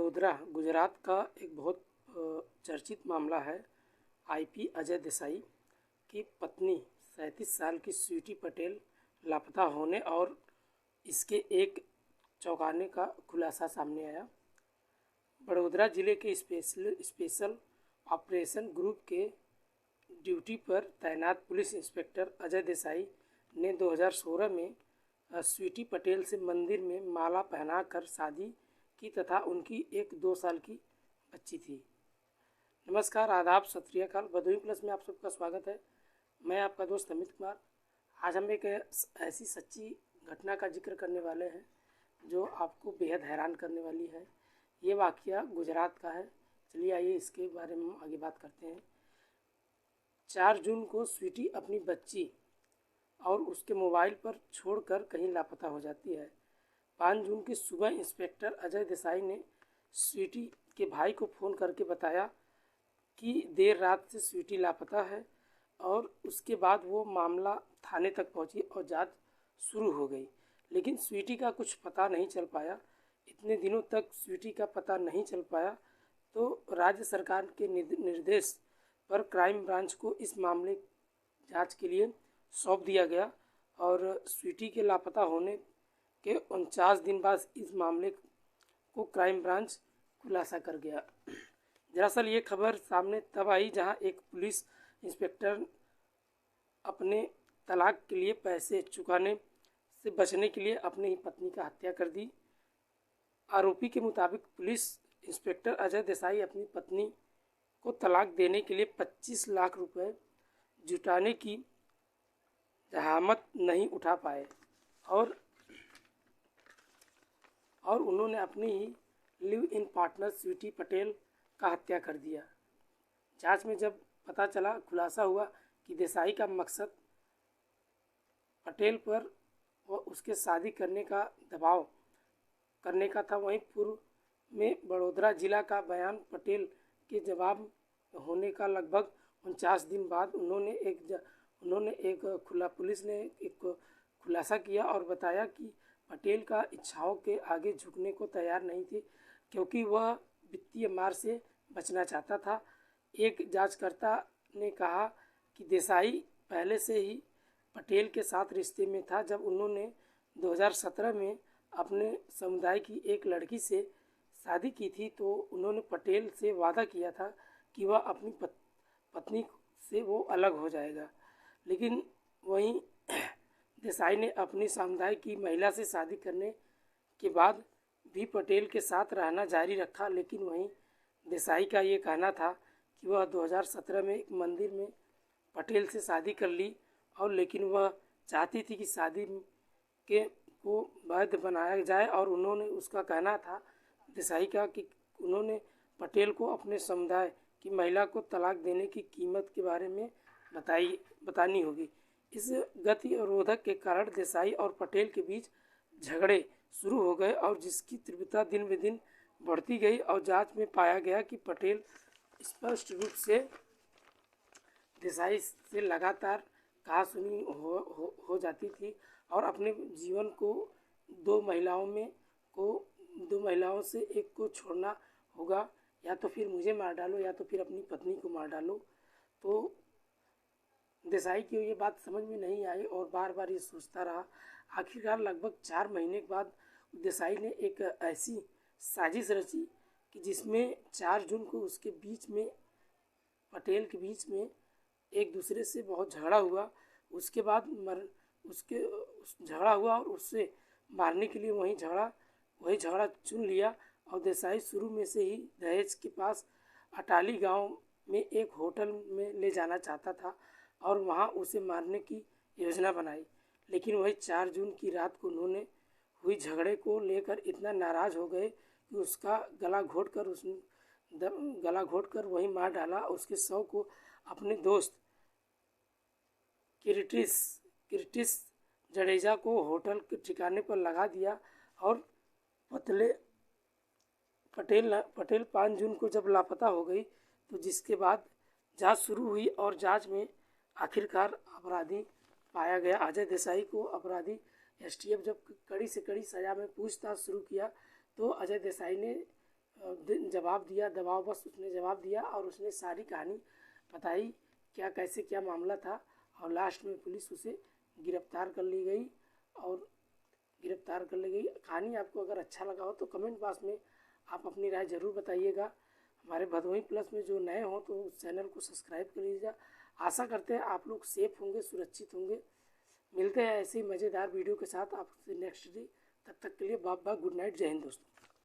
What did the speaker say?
बड़ोदरा गुजरात का एक बहुत चर्चित मामला है। आईपी अजय देसाई की पत्नी 37 साल की स्वीटी पटेल लापता होने और इसके एक चौंकाने का खुलासा सामने आया। बड़ोदरा जिले के स्पेशल ऑपरेशन ग्रुप के ड्यूटी पर तैनात पुलिस इंस्पेक्टर अजय देसाई ने 2016 में स्वीटी पटेल से मंदिर में माला पहनाकर शादी की तथा उनकी एक 2 साल की बच्ची थी। नमस्कार, आदाब, सत श्री अकाल। बदोई प्लस में आप सबका स्वागत है। मैं आपका दोस्त अमित कुमार। आज हम एक ऐसी सच्ची घटना का जिक्र करने वाले हैं जो आपको बेहद हैरान करने वाली है। ये वाक़या गुजरात का है। चलिए आइए इसके बारे में आगे बात करते हैं। 4 जून को स्वीटी अपनी बच्ची और उसके मोबाइल पर छोड़कर कहीं लापता हो जाती है। 5 जून की सुबह इंस्पेक्टर अजय देसाई ने स्वीटी के भाई को फ़ोन करके बताया कि देर रात से स्वीटी लापता है और उसके बाद वो मामला थाने तक पहुंची और जांच शुरू हो गई, लेकिन स्वीटी का कुछ पता नहीं चल पाया। इतने दिनों तक स्वीटी का पता नहीं चल पाया तो राज्य सरकार के निर्देश पर क्राइम ब्रांच को इस मामले जांच के लिए सौंप दिया गया और स्वीटी के लापता होने के 49 दिन बाद इस मामले को क्राइम ब्रांच खुलासा कर गया। दरअसल ये खबर सामने तब आई जहां एक पुलिस इंस्पेक्टर अपने तलाक के लिए पैसे चुकाने से बचने के लिए अपनी ही पत्नी का हत्या कर दी। आरोपी के मुताबिक पुलिस इंस्पेक्टर अजय देसाई अपनी पत्नी को तलाक देने के लिए 25 लाख रुपए जुटाने की जहामत नहीं उठा पाए और उन्होंने अपनी ही live in partner Sweety Patel का हत्या कर दिया। जांच में जब पता चला, खुलासा हुआ कि देसाई का मकसद पटेल पर व उसके शादी करने का दबाव करने का था। वहीं पूर्व में बड़ोदरा जिला का बयान पटेल के जवाब होने का लगभग 49 दिन बाद पुलिस ने एक खुलासा किया और बताया कि पटेल का इच्छाओं के आगे झुकने को तैयार नहीं थे क्योंकि वह वित्तीय मार से बचना चाहता था। एक जांचकर्ता ने कहा कि देसाई पहले से ही पटेल के साथ रिश्ते में था। जब उन्होंने 2017 में अपने समुदाय की एक लड़की से शादी की थी तो उन्होंने पटेल से वादा किया था कि वह अपनी पत्नी से वो अलग हो जाएगा, लेकिन वहीं देसाई ने अपनी समुदाय की महिला से शादी करने के बाद भी पटेल के साथ रहना जारी रखा। लेकिन वहीं देसाई का ये कहना था कि वह 2017 में एक मंदिर में पटेल से शादी कर ली और लेकिन वह चाहती थी कि शादी को वैध बनाया जाए और उन्होंने उसका कहना था देसाई का कि उन्होंने पटेल को अपने समुदाय की महिला को तलाक देने की कीमत के बारे में बतानी होगी। इस गतिरोधक के कारण देसाई और पटेल के बीच झगड़े शुरू हो गए और जिसकी तीव्रता दिन ब दिन बढ़ती गई और जांच में पाया गया कि पटेल स्पष्ट रूप से देसाई से लगातार कहासुनी हो जाती थी और अपने जीवन को दो महिलाओं से एक को छोड़ना होगा, या तो फिर मुझे मार डालो या तो फिर अपनी पत्नी को मार डालो। तो देसाई की ये बात समझ में नहीं आई और बार बार ये सोचता रहा। आखिरकार लगभग 4 महीने के बाद देसाई ने एक ऐसी साजिश रची कि जिसमें 4 जून को उसके बीच में पटेल के बीच में एक दूसरे से बहुत झगड़ा हुआ। उसके बाद झगड़ा हुआ और उससे मारने के लिए वही झगड़ा चुन लिया और देसाई शुरू में से ही दहेज के पास अटाली गांव में एक होटल में ले जाना चाहता था और वहां उसे मारने की योजना बनाई। लेकिन वही 4 जून की रात को उन्होंने हुई झगड़े को लेकर इतना नाराज़ हो गए कि उसका गला घोटकर वहीं मार डाला। उसके शव को अपने दोस्त किरटिस जडेजा को होटल के ठिकाने पर लगा दिया और पटेल 5 जून को जब लापता हो गई तो जिसके बाद जांच शुरू हुई और जांच में आखिरकार अपराधी पाया गया। अजय देसाई को अपराधी एसटीएफ जब कड़ी से कड़ी सज़ा में पूछताछ शुरू किया तो अजय देसाई ने जवाब दिया, दबाववश उसने जवाब दिया और उसने सारी कहानी बताई, क्या कैसे क्या मामला था, और लास्ट में पुलिस उसे गिरफ्तार कर ली गई। कहानी आपको अगर अच्छा लगा हो तो कमेंट बॉक्स में आप अपनी राय ज़रूर बताइएगा। हमारे भदोही प्लस में जो नए हों तो उस चैनल को सब्सक्राइब कर लीजिएगा। आशा करते हैं आप लोग सेफ होंगे, सुरक्षित होंगे। मिलते हैं ऐसी मज़ेदार वीडियो के साथ आपसे नेक्स्ट डे। तब तक के लिए बाय बाय, गुड नाइट, जय हिंद दोस्तों।